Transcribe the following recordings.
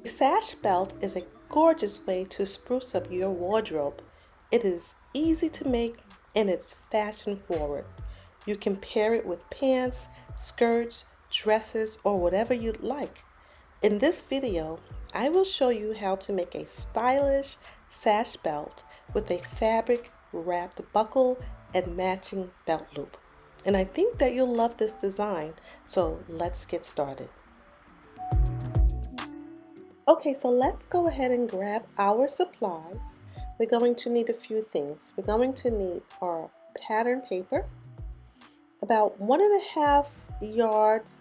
A sash belt is a gorgeous way to spruce up your wardrobe. It is easy to make and it's fashion forward. You can pair it with pants, skirts, dresses, or whatever you'd like. In this video, I will show you how to make a stylish sash belt with a fabric wrapped buckle and matching belt loop. And I think that you'll love this design, so let's get started. Okay, so let's go ahead and grab our supplies. We're going to need a few things. We're going to need our pattern paper, about 1.5 yards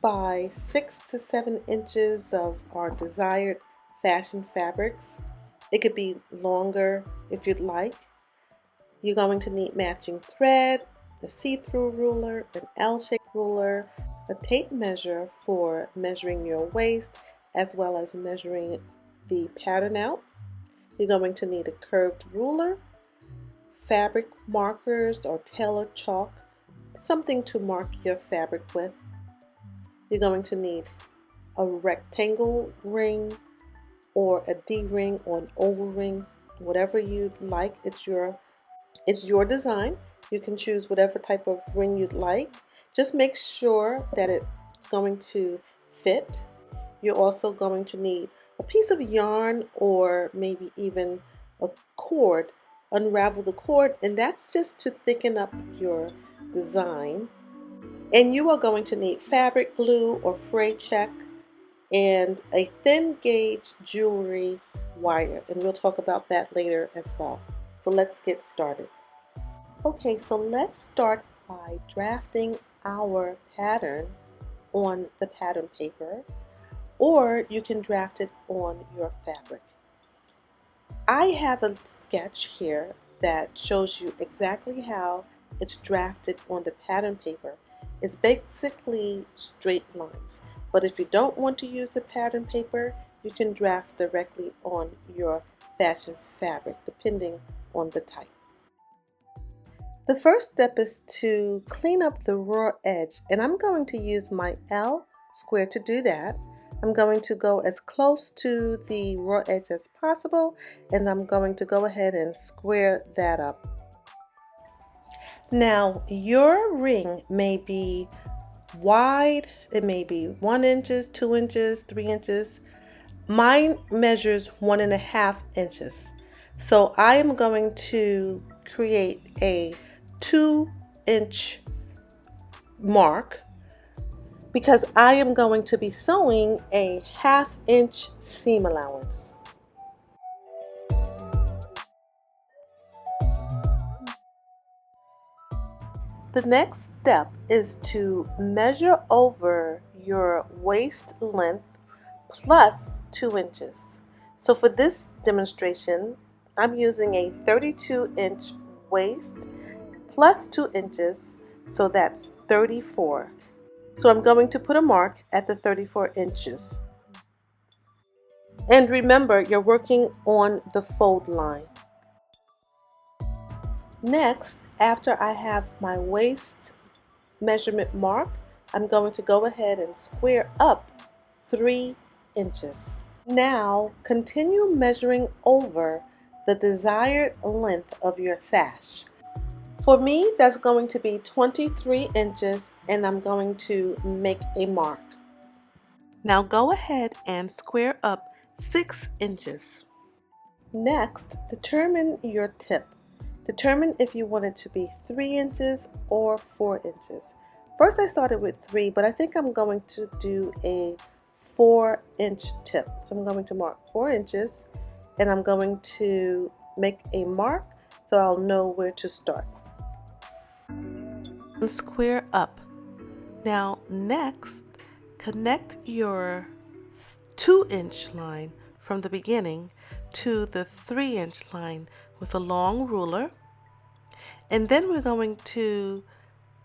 by 6 to 7 inches of our desired fashion fabrics. It could be longer if you'd like. You're going to need matching thread, a see-through ruler, an L-shaped ruler, a tape measure for measuring your waist, as well as measuring the pattern out. You're going to need a curved ruler, fabric markers or tailor chalk, something to mark your fabric with. You're going to need a rectangle ring or a D ring or an oval ring, whatever you like. It's your design. You can choose whatever type of ring you'd like. Just make sure that it's going to fit. You're also going to need a piece of yarn or maybe even a cord. Unravel the cord, and that's just to thicken up your design. And you are going to need fabric glue or fray check and a thin gauge jewelry wire, and we'll talk about that later as well. So let's get started. Okay, so let's start by drafting our pattern on the pattern paper, or you can draft it on your fabric. I have a sketch here that shows you exactly how it's drafted on the pattern paper. It's basically straight lines, but if you don't want to use the pattern paper, you can draft directly on your fashion fabric, depending on the type. The first step is to clean up the raw edge, and I'm going to use my L square to do that. I'm going to go as close to the raw edge as possible, and I'm going to go ahead and square that up. Now, your ring may be wide, it may be 1 inch, 2 inches, 3 inches. Mine measures 1.5 inches. So I am going to create a 2-inch mark because I am going to be sewing a 1/2 inch seam allowance. The next step is to measure over your waist length plus 2 inches. So for this demonstration, I'm using a 32-inch waist plus 2 inches, so that's 34. So I'm going to put a mark at the 34 inches. And remember, you're working on the fold line. Next, after I have my waist measurement mark, I'm going to go ahead and square up 3 inches. Now, continue measuring over the desired length of your sash. For me, that's going to be 23 inches, and I'm going to make a mark. Now go ahead and square up 6 inches. Next, determine your tip. Determine if you want it to be 3 inches or 4 inches. First I started with 3, but I think I'm going to do a 4-inch tip. So I'm going to mark 4 inches, and I'm going to make a mark so I'll know where to start. And square up. Now next, connect your 2-inch line from the beginning to the 3-inch line with a long ruler, and then we're going to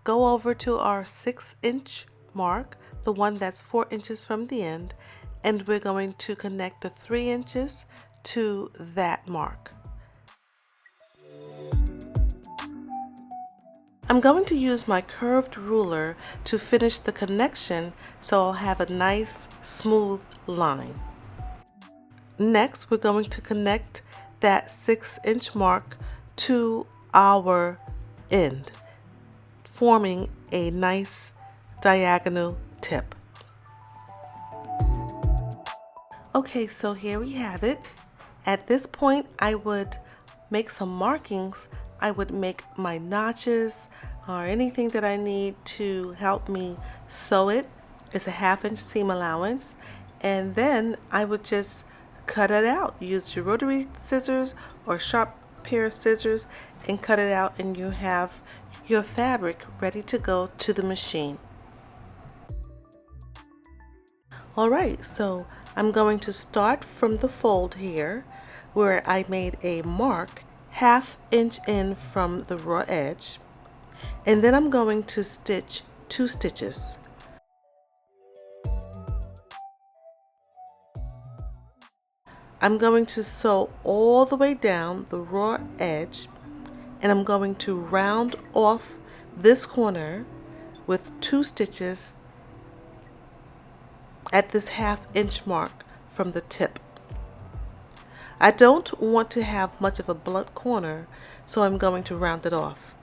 go over to our 6-inch mark, the one that's 4 inches from the end, and we're going to connect the 3 inches to that mark. I'm going to use my curved ruler to finish the connection so I'll have a nice smooth line. Next, we're going to connect that 6-inch mark to our end, forming a nice diagonal tip. Okay, so here we have it. At this point, I would make some markings. I would make my notches or anything that I need to help me sew it. It's a 1/2-inch seam allowance. And then I would just cut it out. Use your rotary scissors or sharp pair of scissors and cut it out, and you have your fabric ready to go to the machine. Alright, so I'm going to start from the fold here where I made a mark 1/2 inch in from the raw edge, and then I'm going to stitch 2 stitches. I'm going to sew all the way down the raw edge, and I'm going to round off this corner with 2 stitches at this 1/2 inch mark from the tip. I don't want to have much of a blunt corner, so I'm going to round it off.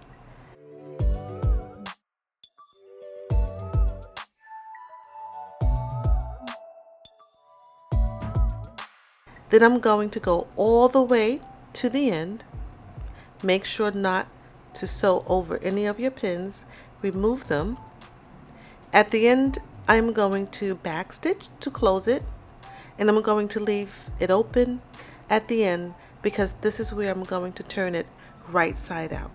Then I'm going to go all the way to the end. Make sure not to sew over any of your pins. Remove them. At the end, I'm going to backstitch to close it, and I'm going to leave it open at the end because this is where I'm going to turn it right side out.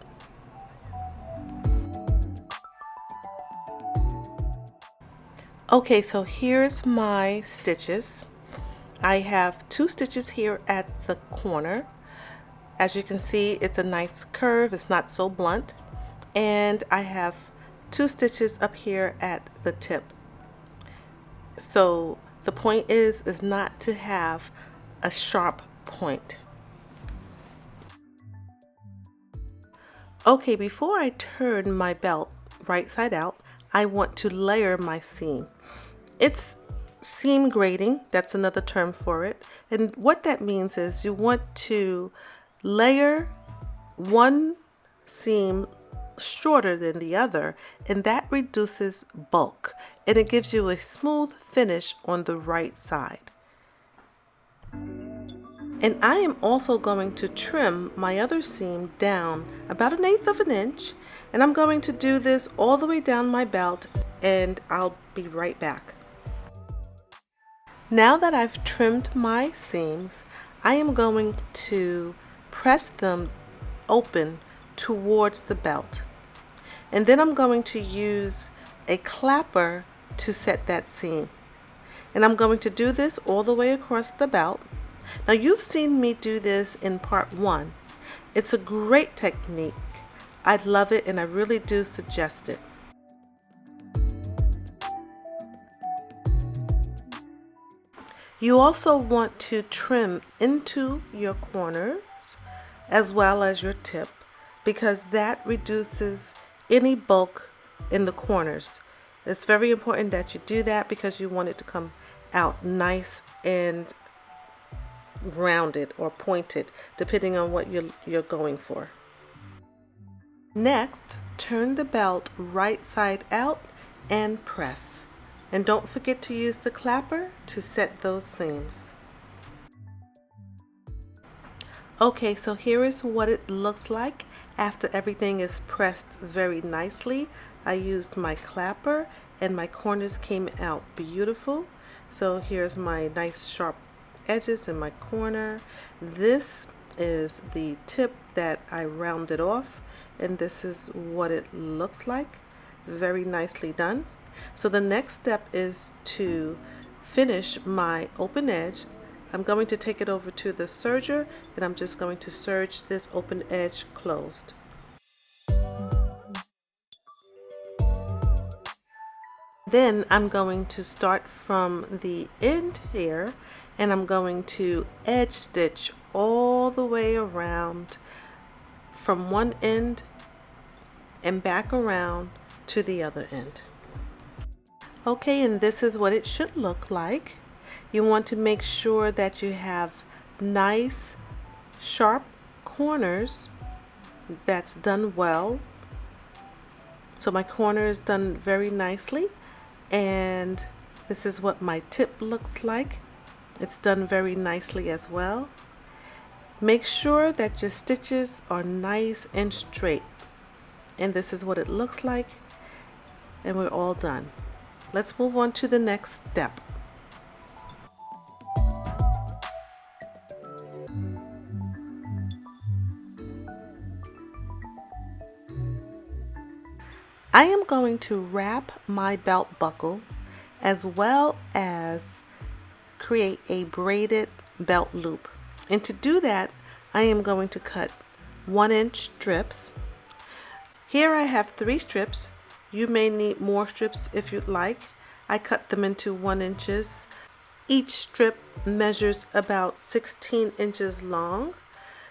Okay, so here's my stitches. I have 2 stitches here at the corner. As you can see, it's a nice curve, it's not so blunt. And I have 2 stitches up here at the tip. So the point is not to have a sharp point. Okay, before I turn my belt right side out, I want to layer my seam. It's seam grading, that's another term for it. And what that means is you want to layer one seam shorter than the other, and that reduces bulk, and it gives you a smooth finish on the right side. And I am also going to trim my other seam down about 1/8 of an inch, and I'm going to do this all the way down my belt, and I'll be right back. Now that I've trimmed my seams, I am going to press them open towards the belt. And then I'm going to use a clapper to set that seam. And I'm going to do this all the way across the belt. Now you've seen me do this in part 1. It's a great technique. I love it, and I really do suggest it. You also want to trim into your corners as well as your tip, because that reduces any bulk in the corners. It's very important that you do that because you want it to come out nice and rounded or pointed, depending on what you're going for. Next, turn the belt right side out and press. And don't forget to use the clapper to set those seams. Okay, so here is what it looks like after everything is pressed very nicely. I used my clapper and my corners came out beautiful. So here's my nice sharp edges in my corner. This is the tip that I rounded off, and this is what it looks like. Very nicely done. So the next step is to finish my open edge. I'm going to take it over to the serger, and I'm just going to serge this open edge closed. Then I'm going to start from the end here, and I'm going to edge stitch all the way around from one end and back around to the other end. Okay, and this is what it should look like. You want to make sure that you have nice, sharp corners that's done well. So my corner is done very nicely, and this is what my tip looks like. It's done very nicely as well. Make sure that your stitches are nice and straight, and this is what it looks like, and we're all done. Let's move on to the next step. I am going to wrap my belt buckle as well as create a braided belt loop. And to do that, I am going to cut 1-inch strips. Here I have 3 strips. You may need more strips if you'd like. I cut them into 1 inches. Each strip measures about 16 inches long.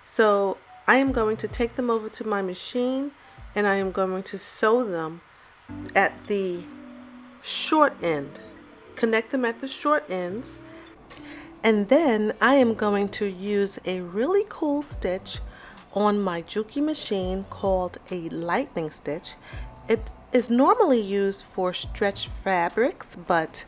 So I am going to take them over to my machine, and I am going to sew them at the short end. Connect them at the short ends. And then I am going to use a really cool stitch on my Juki machine called a lightning stitch. It is normally used for stretch fabrics, but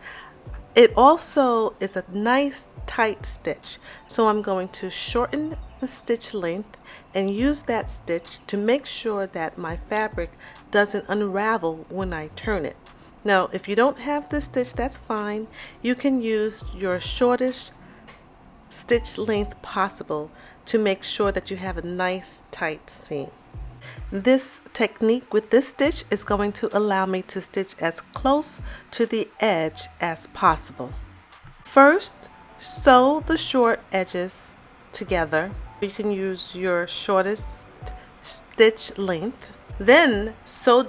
it also is a nice tight stitch. So I'm going to shorten the stitch length and use that stitch to make sure that my fabric doesn't unravel when I turn it. Now, if you don't have this stitch, that's fine. You can use your shortest stitch length possible to make sure that you have a nice tight seam. This technique with this stitch is going to allow me to stitch as close to the edge as possible. First, sew the short edges together. You can use your shortest stitch length. Then sew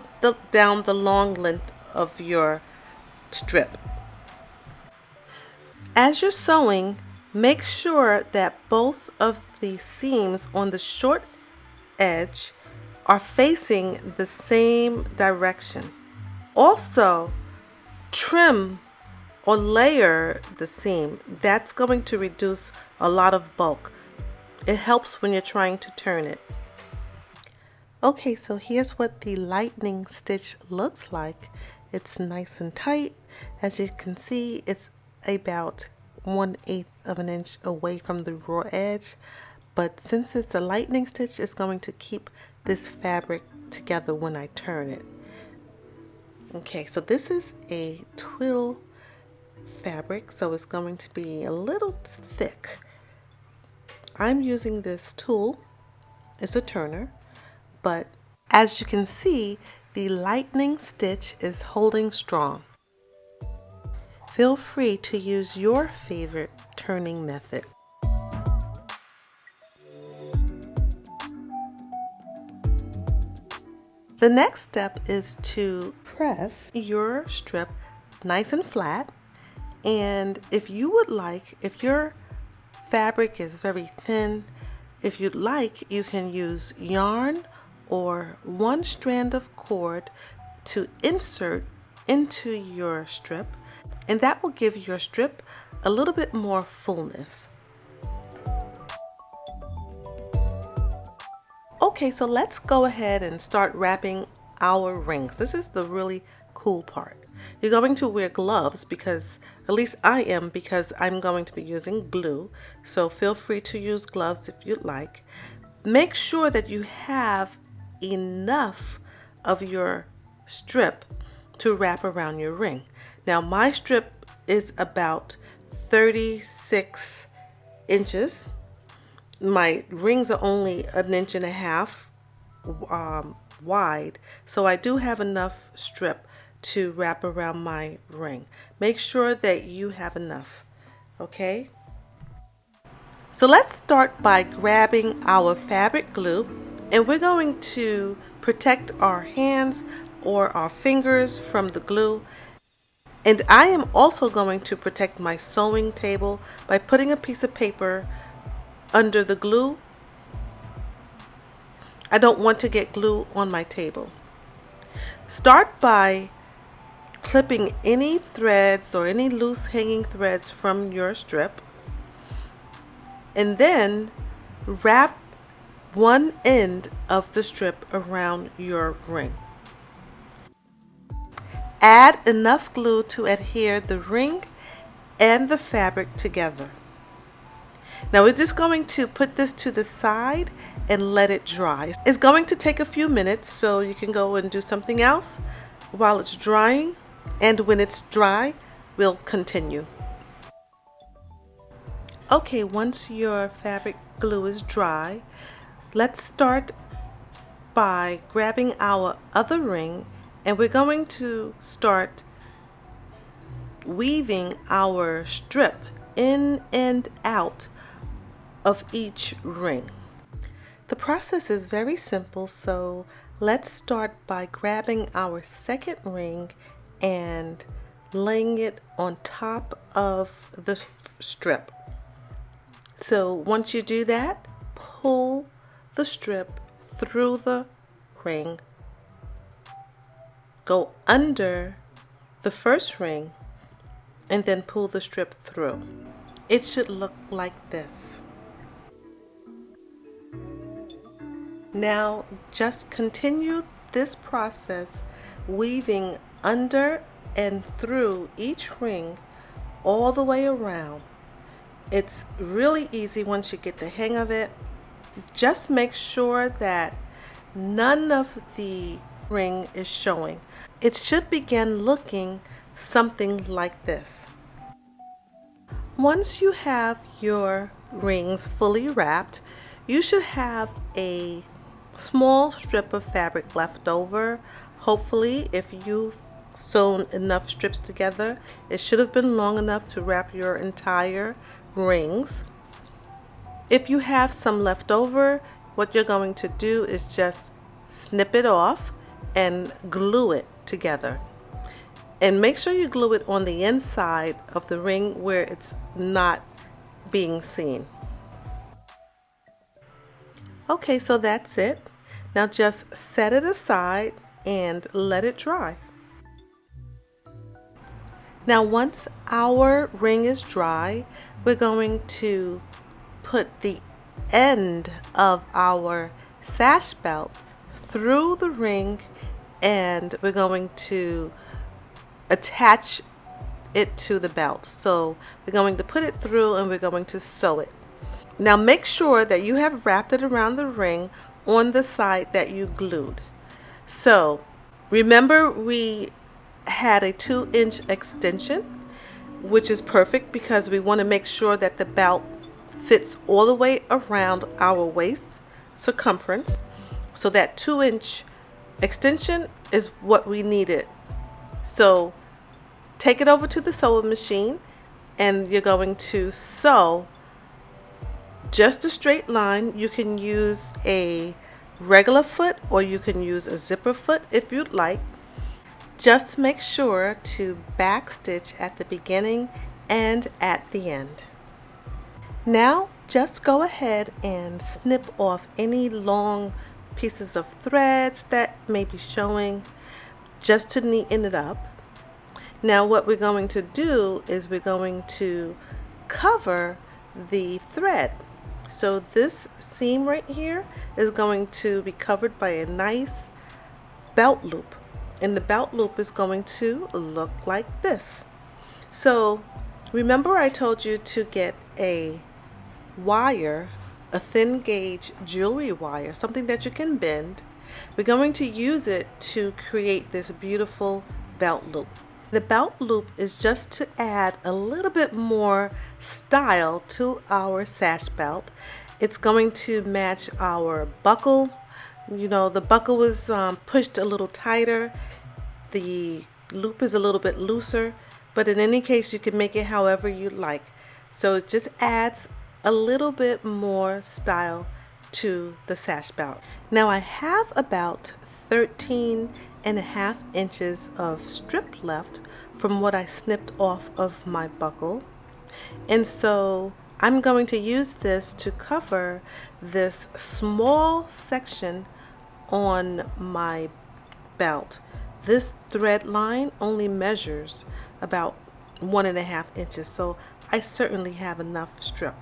down the long length of your strip. As you're sewing, make sure that both of the seams on the short edge are facing the same direction. Also, trim or layer the seam. That's going to reduce a lot of bulk. It helps when you're trying to turn it. Okay, so here's what the lightning stitch looks like. It's nice and tight. As you can see, it's about 1/8 of an inch away from the raw edge. But since it's a lightning stitch, it's going to keep this fabric together when I turn it. Okay, so this is a twill fabric, so it's going to be a little thick. I'm using this tool. It's a turner, but as you can see, the lightning stitch is holding strong. Feel free to use your favorite turning method. The next step is to press your strip nice and flat, and if you would like, if your fabric is very thin, if you'd like, you can use yarn or one strand of cord to insert into your strip, and that will give your strip a little bit more fullness. Okay, so let's go ahead and start wrapping our rings. This is the really cool part. You're going to wear gloves because, at least I am, because I'm going to be using glue. So feel free to use gloves if you'd like. Make sure that you have enough of your strip to wrap around your ring. Now my strip is about 36 inches. My rings are only 1.5 inches wide, so I do have enough strip to wrap around my ring. Make sure that you have enough, okay? So let's start by grabbing our fabric glue, and we're going to protect our hands or our fingers from the glue. And I am also going to protect my sewing table by putting a piece of paper under the glue. I don't want to get glue on my table. Start by clipping any threads or any loose hanging threads from your strip, and then wrap one end of the strip around your ring. Add enough glue to adhere the ring and the fabric together. Now we're just going to put this to the side and let it dry. It's going to take a few minutes, so you can go and do something else while it's drying, and when it's dry, we'll continue. Okay, once your fabric glue is dry, let's start by grabbing our other ring, and we're going to start weaving our strip in and out of each ring. The process is very simple, so let's start by grabbing our second ring and laying it on top of the strip. So once you do that, pull the strip through the ring, go under the first ring, and then pull the strip through. It should look like this. Now just continue this process, weaving under and through each ring all the way around. It's really easy once you get the hang of it. Just make sure that none of the ring is showing. It should begin looking something like this. Once you have your rings fully wrapped, you should have a small strip of fabric left over. Hopefully, if you've sewn enough strips together, it should have been long enough to wrap your entire rings. If you have some left over, what you're going to do is just snip it off and glue it together. And make sure you glue it on the inside of the ring where it's not being seen. Okay, so that's it. Now just set it aside and let it dry. Now once our ring is dry, we're going to put the end of our sash belt through the ring, and we're going to attach it to the belt. So we're going to put it through and we're going to sew it. Now make sure that you have wrapped it around the ring on the side that you glued. So remember, we had a 2-inch extension, which is perfect because we want to make sure that the belt fits all the way around our waist circumference. So that 2-inch extension is what we needed. So take it over to the sewing machine and you're going to sew just a straight line. You can use a regular foot or you can use a zipper foot if you'd like. Just make sure to back stitch at the beginning and at the end. Now just go ahead and snip off any long pieces of threads that may be showing, just to neaten it up. Now what we're going to do is we're going to cover the thread. So this seam right here is going to be covered by a nice belt loop, and the belt loop is going to look like this. So remember, I told you to get a wire, a thin gauge jewelry wire, something that you can bend. We're going to use it to create this beautiful belt loop. The belt loop is just to add a little bit more style to our sash belt. It's going to match our buckle. You know, the buckle was pushed a little tighter. The loop is a little bit looser, but in any case, you can make it however you like. So it just adds a little bit more style to the sash belt. Now I have about 13.5 inches of strip left from what I snipped off of my buckle, and so I'm going to use this to cover this small section on my belt. this thread line only measures about 1.5 inches, so I certainly have enough strip.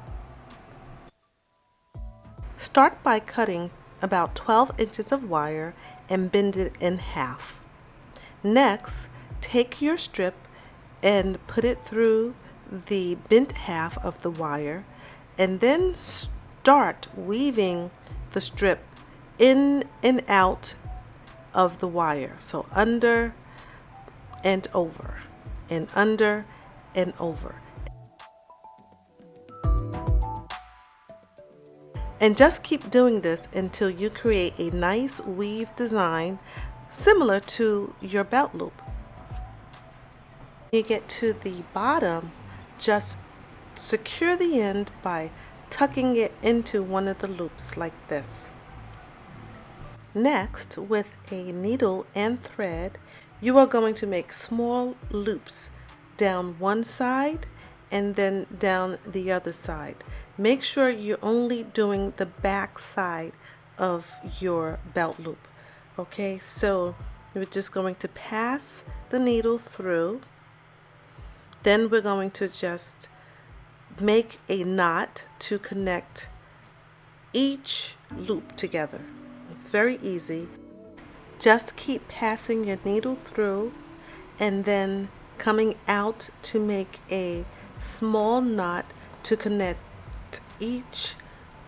Start by cutting about 12 inches of wire and bend it in half. Next, take your strip and put it through the bent half of the wire, and then start weaving the strip in and out of the wire. So under and over, and under and over. And just keep doing this until you create a nice weave design similar to your belt loop. When you get to the bottom, just secure the end by tucking it into one of the loops like this. Next, with a needle and thread, you are going to make small loops down one side and then down the other side. Make sure you're only doing the back side of your belt loop. Okay, so we're just going to pass the needle through. Then we're going to just make a knot to connect each loop together. It's very easy. Just keep passing your needle through and then coming out to make a small knot to connect each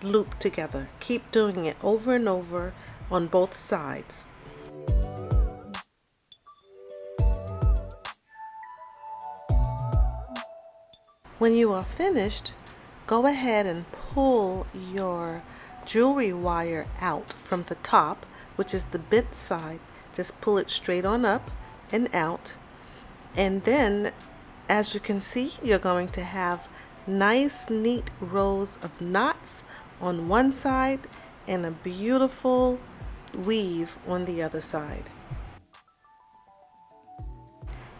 loop together. Keep doing it over and over on both sides. When you are finished, go ahead and pull your jewelry wire out from the top, which is the bent side. Just pull it straight on up and out, and then as you can see, you're going to have nice neat rows of knots on one side and a beautiful weave on the other side.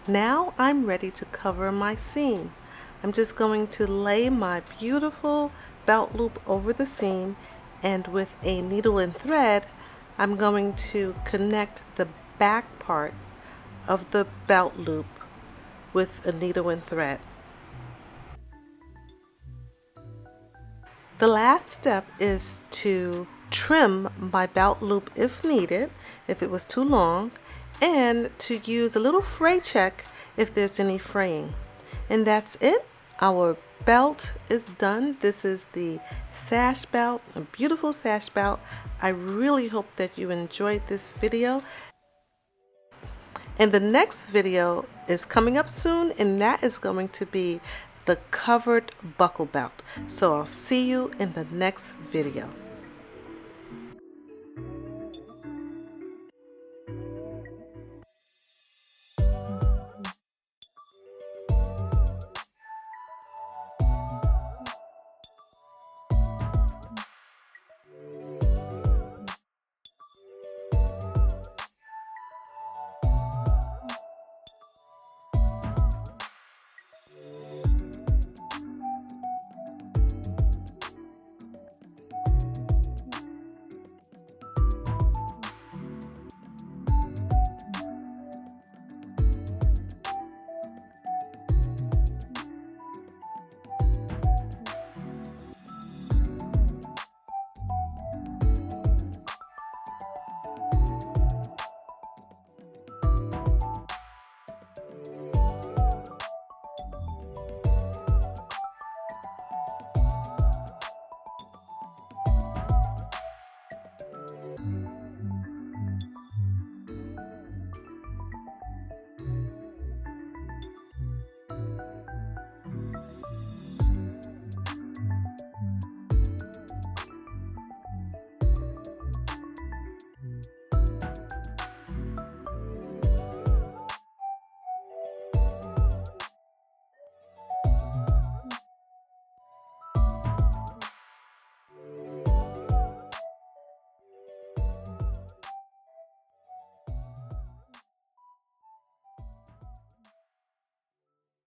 Now I'm ready to cover my seam. I'm just going to lay my beautiful belt loop over the seam, and with a needle and thread I'm going to connect the back part of the belt loop with a needle and thread. The last step is to trim my belt loop if needed, if it was too long, and to use a little fray check if there's any fraying. And that's it. Our belt is done. This is the Sash belt, a beautiful Sash belt. I really hope that you enjoyed this video. And the next video is coming up soon, and that is going to be the covered buckle belt. So I'll see you in the next video.